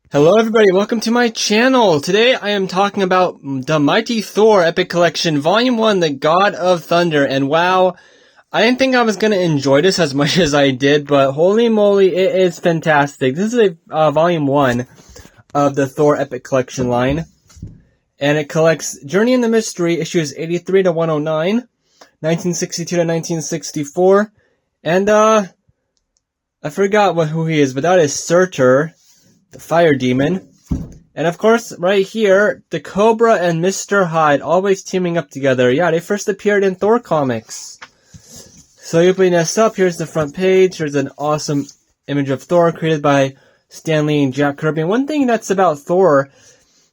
Hello everybody, welcome to my channel. Today I am talking about the Mighty Thor Epic Collection Volume 1, The God of Thunder. And wow, I didn't think I was going to enjoy this as much as I did, but holy moly, it is fantastic. This is a Volume 1 of the Thor Epic Collection line. And it collects Journey in the Mystery, issues 83 to 109, 1962 to 1964. And I forgot who he is, but that is Surtur, the fire demon. And of course, right here, the Cobra and Mr. Hyde always teaming up together. Yeah, they first appeared in Thor comics. So you open this up, here's the front page. There's an awesome image of Thor created by Stan Lee and Jack Kirby. And one thing that's about Thor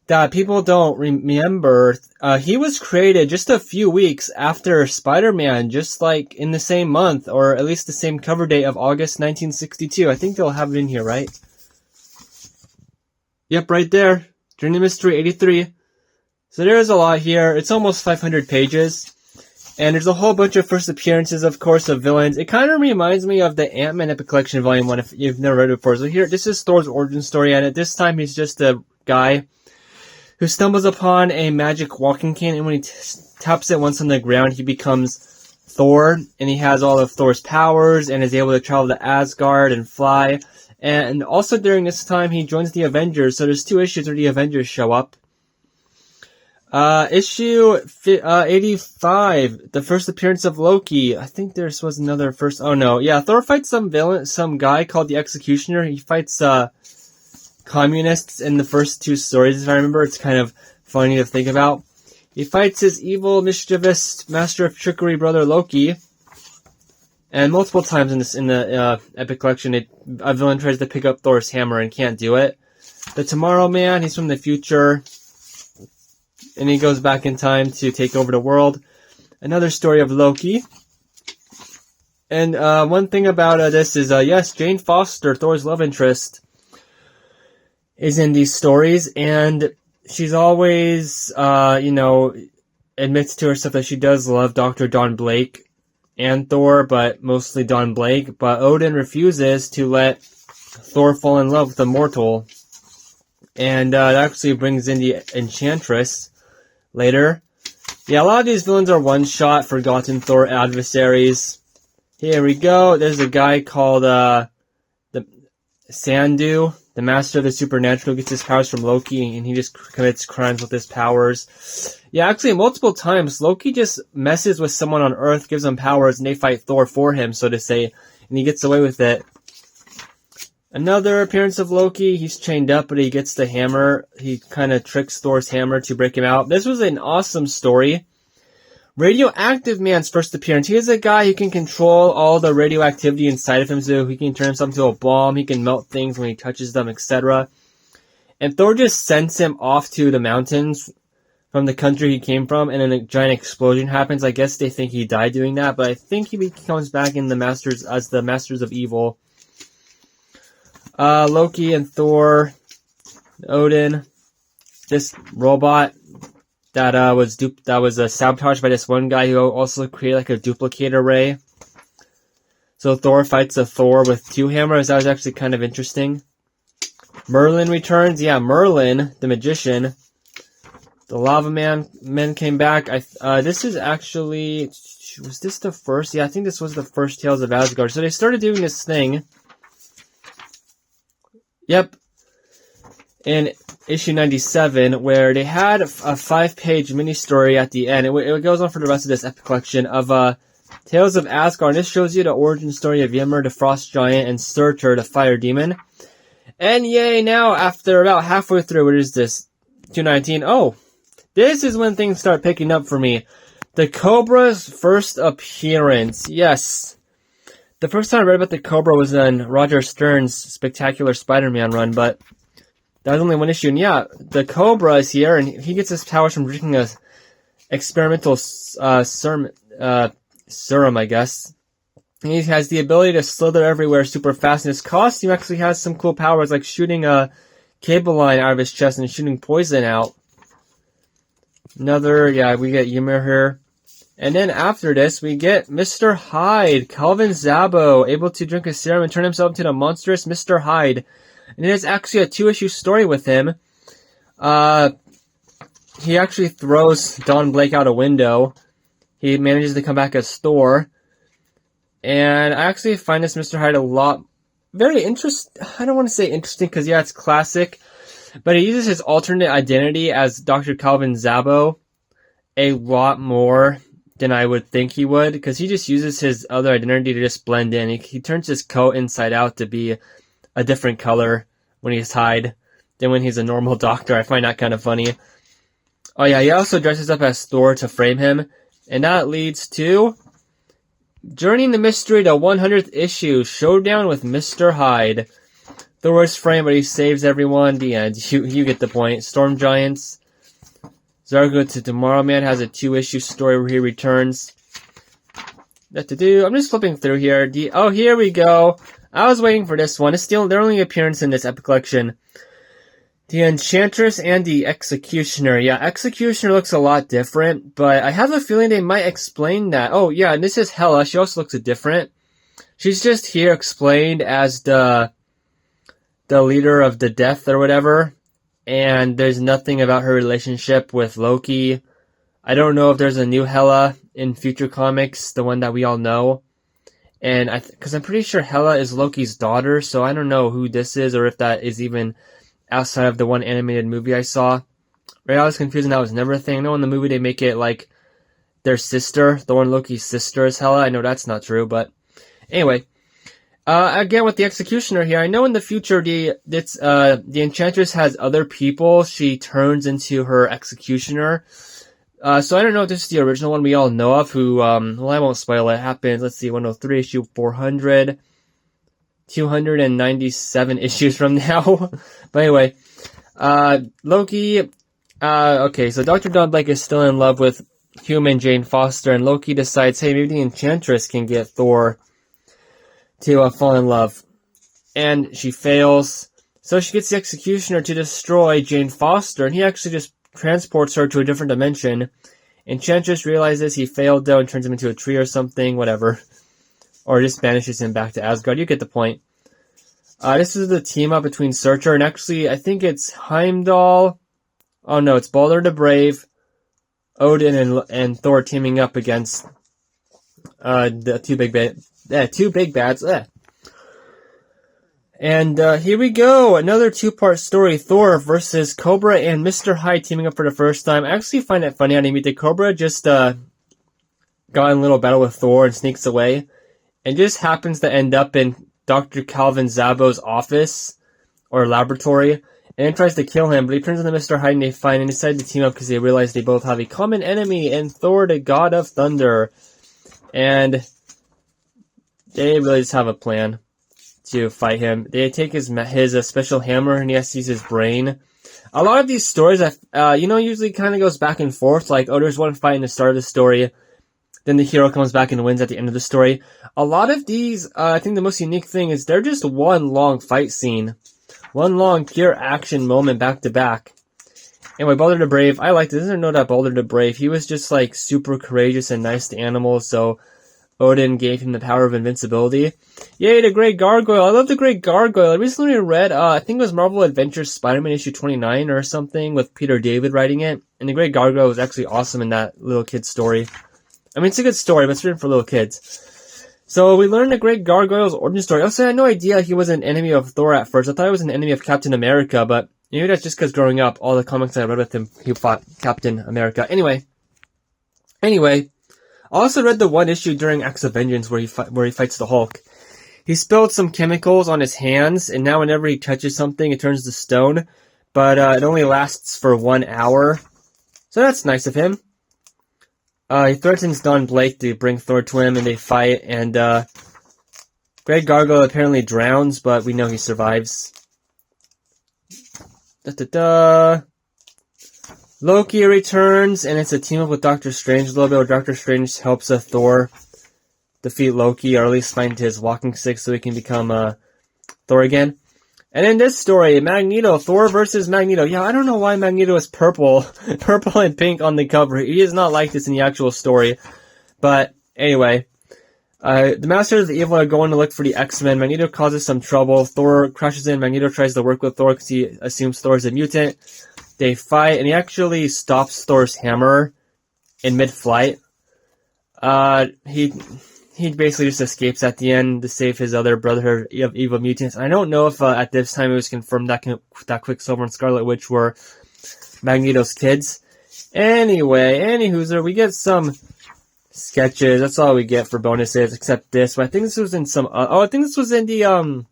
that people don't remember, he was created just a few weeks after Spider-Man, just like in the same month, or at least the same cover date of August 1962. I think they'll have it in here, right? Yep, right there. Journey Mystery 83. So there's a lot here. It's almost 500 pages. And there's a whole bunch of first appearances, of course, of villains. It kind of reminds me of the Ant-Man Epic Collection Volume 1, if you've never read it before. So here, this is Thor's origin story, and at this time, he's just a guy who stumbles upon a magic walking cane, and when he taps it once on the ground, he becomes Thor, and he has all of Thor's powers, and is able to travel to Asgard and fly. And also during this time, he joins the Avengers. So there's two issues where the Avengers show up. Issue 85, the first appearance of Loki. I think there was another first. Oh no, yeah. Thor fights some villain, some guy called the Executioner. He fights communists in the first two stories. If I remember, it's kind of funny to think about. He fights his evil, mischievous, master of trickery brother Loki. And multiple times in the Epic Collection, a villain tries to pick up Thor's hammer and can't do it. The Tomorrow Man, he's from the future, and he goes back in time to take over the world. Another story of Loki. And one thing about this is, yes, Jane Foster, Thor's love interest, is in these stories, and she's always, admits to herself that she does love Dr. Don Blake and Thor, but mostly Don Blake. But Odin refuses to let Thor fall in love with a mortal. And that actually brings in the Enchantress later. Yeah, a lot of these villains are one-shot, forgotten Thor adversaries. Here we go. There's a guy called the Sandu, the master of the supernatural, gets his powers from Loki, and he just commits crimes with his powers. Yeah, actually, multiple times, Loki just messes with someone on Earth, gives them powers, and they fight Thor for him, so to say, and he gets away with it. Another appearance of Loki, he's chained up, but he gets the hammer. He kind of tricks Thor's hammer to break him out. This was an awesome story. Radioactive Man's first appearance. He is a guy who can control all the radioactivity inside of him, so he can turn himself into a bomb, he can melt things when he touches them, etc. And Thor just sends him off to the mountains from the country he came from, and then a giant explosion happens. I guess they think he died doing that, but I think he comes back in the Masters as the Masters of Evil. Loki and Thor, Odin, this robot that was sabotaged by this one guy who also created like a duplicator ray. So Thor fights a Thor with two hammers. That was actually kind of interesting. Merlin returns. Yeah, Merlin, the magician. The Lava Men came back. This is actually, was this the first? Yeah, I think this was the first Tales of Asgard. So they started doing this thing. Yep. In issue 97, where they had a 5-page mini-story at the end. It goes on for the rest of this epic collection of Tales of Asgard. And this shows you the origin story of Ymir, the Frost Giant, and Surtur, the Fire Demon. And yay, now, after about halfway through, what is this? 219. Oh, this is when things start picking up for me. The Cobra's first appearance. Yes. The first time I read about the Cobra was in Roger Stern's Spectacular Spider-Man run, but that was only one issue. And yeah, the Cobra is here, and he gets his powers from drinking a experimental serum, I guess. And he has the ability to slither everywhere super fast, and his costume actually has some cool powers, like shooting a cable line out of his chest and shooting poison out. We get Ymir here. And then after this, we get Mr. Hyde, Calvin Zabo, able to drink a serum and turn himself into the monstrous Mr. Hyde. And there's actually a 2-issue story with him. He actually throws Don Blake out a window. He manages to come back as Thor. And I actually find this Mr. Hyde a lot, very interesting. I don't want to say interesting because, yeah, it's classic. But he uses his alternate identity as Dr. Calvin Zabo a lot more than I would think he would. Because he just uses his other identity to just blend in. He turns his coat inside out to be a different color when he's Hyde than when he's a normal doctor. I find that kind of funny. Oh yeah, he also dresses up as Thor to frame him. And that leads to Journeying the Mystery to 100th issue, Showdown with Mr. Hyde. Thor is framed, but he saves everyone. The end. You get the point. Storm Giants. Zargo to Tomorrow Man has a 2-issue story where he returns. I'm just flipping through here. Oh, here we go. I was waiting for this one. It's still their only appearance in this epic collection. The Enchantress and the Executioner. Yeah, Executioner looks a lot different, but I have a feeling they might explain that. Oh, yeah, and this is Hela. She also looks different. She's just here explained as the leader of the Death or whatever, and there's nothing about her relationship with Loki. I don't know if there's a new Hela in future comics, the one that we all know. And because I'm pretty sure Hela is Loki's daughter, so I don't know who this is or if that is even outside of the one animated movie I saw. Right, I was confused and that was never a thing. I know in the movie they make it like their sister, the one Loki's sister is Hela. I know that's not true, but anyway. Again with the Executioner here, I know in the future the Enchantress has other people she turns into her Executioner. So I don't know if this is the original one we all know of who, well I won't spoil it, happens, let's see, 103 issue 400. 297 issues from now. But anyway, Loki, okay, so Dr. Don Blake is still in love with human Jane Foster, and Loki decides, hey, maybe the Enchantress can get Thor to fall in love. And she fails, so she gets the Executioner to destroy Jane Foster, and he actually just transports her to a different dimension. Enchantress realizes he failed though and turns him into a tree or something, whatever. Or just banishes him back to Asgard. You get the point. This is the team up between Searcher and actually, I think it's Heimdall. Oh no, it's Balder the Brave, Odin, and Thor teaming up against the two big bads. And here we go, another 2-part story: Thor versus Cobra and Mr. Hyde teaming up for the first time. I actually find it funny how they meet the Cobra. Just got in a little battle with Thor and sneaks away. And just happens to end up in Dr. Calvin Zabo's office or laboratory, and then tries to kill him, but he turns into Mr. Hyde and they find and decide to team up because they realize they both have a common enemy in Thor, the God of Thunder. And they really just have a plan to fight him. They take his special hammer and he has to use his brain. A lot of these stories, usually kind of goes back and forth. Like, oh, there's one fight in the start of the story. Then the hero comes back and wins at the end of the story. A lot of these, I think the most unique thing is they're just one long fight scene. One long pure action moment back to back. Anyway, Balder the Brave, I liked it. I didn't know that Balder the Brave, he was just like super courageous and nice to animals, so Odin gave him the power of invincibility. Yay, the Great Gargoyle. I love the Great Gargoyle. I recently read, I think it was Marvel Adventures Spider-Man issue 29 or something with Peter David writing it. And the Great Gargoyle was actually awesome in that little kid's story. I mean, it's a good story, but it's written for little kids. So we learned the Great Gargoyle's origin story. Also, I had no idea he was an enemy of Thor at first. I thought he was an enemy of Captain America, but maybe that's just because growing up, all the comics I read with him, he fought Captain America. Anyway, I also read the one issue during Acts of Vengeance where he fights the Hulk. He spilled some chemicals on his hands, and now whenever he touches something, it turns to stone. But it only lasts for 1 hour. So that's nice of him. He threatens Don Blake to bring Thor to him, and they fight, and Great Gargoyle apparently drowns, but we know he survives. Loki returns, and it's a team up with Doctor Strange a little bit, where Doctor Strange helps Thor defeat Loki, or at least find his walking stick so he can become Thor again. And in this story, Magneto, Thor versus Magneto. Yeah, I don't know why Magneto is purple and pink on the cover. He is not like this in the actual story. But anyway, The Masters of Evil are going to look for the X-Men. Magneto causes some trouble. Thor crashes in. Magneto tries to work with Thor because he assumes Thor is a mutant. They fight, and he actually stops Thor's hammer in mid-flight. He basically just escapes at the end to save his other brotherhood of evil mutants. I don't know if at this time it was confirmed that Quicksilver and Scarlet Witch were Magneto's kids. Anyway, we get some sketches. That's all we get for bonuses, except this. But I think this was in some. I think this was in the Ant-Man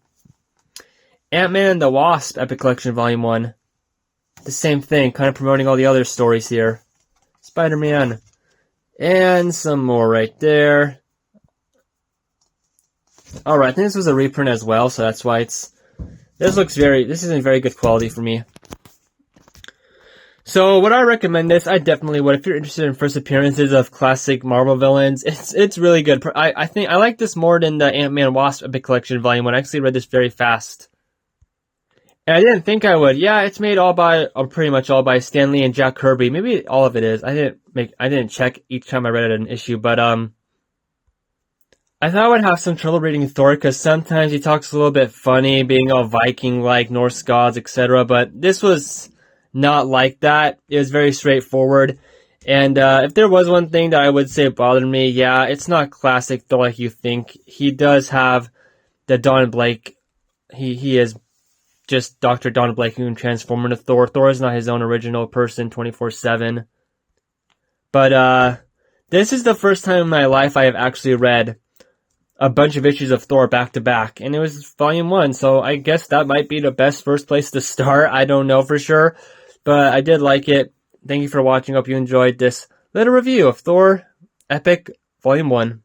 and the Wasp Epic Collection Volume 1. The same thing, kind of promoting all the other stories here. Spider-Man. And some more right there. Alright, I think this was a reprint as well, so that's why this isn't very good quality for me. So, would I recommend this? I definitely would. If you're interested in first appearances of classic Marvel villains, it's really good. I think I like this more than the Ant-Man Wasp Epic Collection Volume 1. I actually read this very fast. And I didn't think I would. Yeah, it's made pretty much all by Stan Lee and Jack Kirby. Maybe all of it is. I didn't check each time I read an issue, but I thought I would have some trouble reading Thor because sometimes he talks a little bit funny, being all Viking-like, Norse gods, etc. But this was not like that. It was very straightforward. And if there was one thing that I would say bothered me, yeah, it's not classic Thor like you think. He does have the Don Blake. He is just Dr. Don Blake who can transform into Thor. Thor is not his own original person 24/7. But this is the first time in my life I have actually read a bunch of issues of Thor back to back, and it was volume 1, so I guess that might be the best first place to start. I don't know for sure, but I did like it. Thank you for watching. Hope you enjoyed this little review of Thor Epic Volume 1.